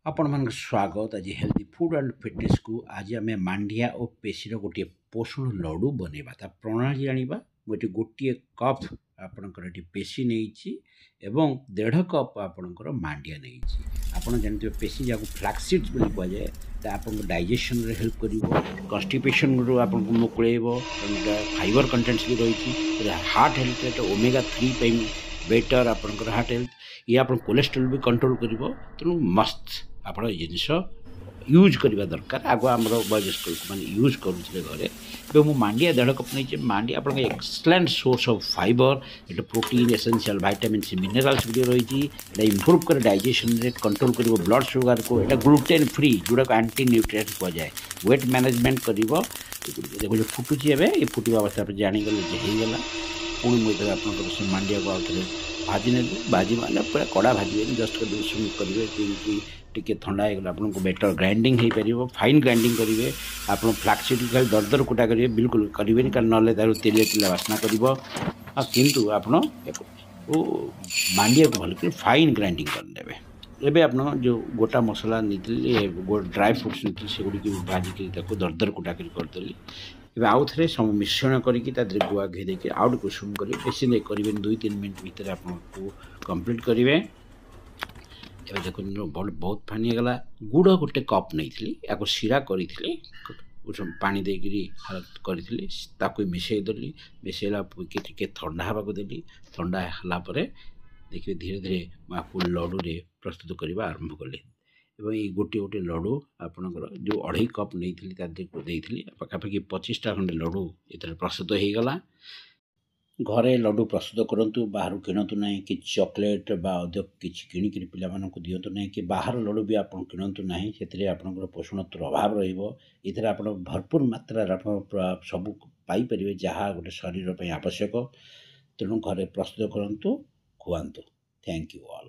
आपण मानक स्वागत आज हेल्दी फूड एंड फिटनेस को आज आम मांडिया और पेशीर गोटे पोषण लड्डू बनवा ता प्रणाली जाना गोटे गोटे कप आपणकर पेशी नहीं एवं 1.5 कप आपणकर मांडिया नहीं आप जानते पेशी जहाँ फ्लैक्सीड्स बोली कहुए आप डाइजेशन हेल्प कर कन्स्टिपेशन आप मुकुड़ेब फाइबर कंटेंट्स भी रही हार्ट हेल्थ ओमेगा 3 बेटर आपणकर हार्ट हेल्थ ये आप कोलेस्ट्रोल भी कंट्रोल कर तेणु मस्त आप जिनस यूज करवा दरकार आग आम वयस्क लोक मैंने यूज करुले घरे मुझे मांडिया 1.5 कप नहीं मांडिया आप एक्सलेंट सोर्स ऑफ फाइबर ये protein essential vitamin C minerals भी रही इम्प्रूव कर डाइजेशन रेट कंट्रोल कर ब्लड सुगर को यहाँ ग्लूटेन फ्री जोड़ा एंटी न्यूट्रिएंट कहुए वेट मैनेजमेंट कर देखो जो फुटुची ये फुटा अवस्था जानीगले होगा पुणी मुझे आप मांडिया को आउे भाजी ने भाजी मैंने पूरा कड़ा भाजी जस्ट करेंगे टी थंडा होगा आपको बेटर ग्राइंडिंग हो पार फाइन ग्राइंडिंग करेंगे आप फ्लैक्सीड खाली दरदर कुटा करेंगे बिल्कुल करेंगे कारण ना तार तेलिया तेलिया बास्ना किंतु आप मांडिया को भल कर फाइन ग्राइंडिंग करदे एबे आप जो गोटा मसला नहीं ड्राई फ्रुट्स नहीं से गुड़ी भाजिक दरदर कुटा करदेली ए आउ थे सब मिश्रण करके गुआ घी देके आउट कुसुम करेंगे बेसी नहीं करेंगे 2-3 मिनट भितर आपको कंप्लीट करेंगे एवं देखो बहुत फानी गला गुड़ गोटे कप नहीं या सीरा करी पानी देकरी करी मिसईदेली मिसैला टे थंडा हाँक देली थंडा है देखिए धीरे धीरे आपको लड्डू रे प्रस्तुत करने आरंभ कले एवं ये गोटे गोटे लड्डू आपणकर जो 2.5 कप नहीं पाखापाखि 25टा खंडे लड्डू ये प्रस्तुत हो गला घरे लड्डू प्रस्तुत करूँ बाहर किणतु ना कि चॉकलेट अदर किसी किणिक पिलाମାନଙ୍କୁ दिंतु ना कि बाहर लड्डू भी आप किणतु ना से आपंकर पोषणत्व अभाव रही आप भरपूर मात्रा सब पाइपर जहाँ गोटे शरीर आवश्यक तेणु घरे प्रस्तुत करूँ खुआंतु थैंक यू ऑल।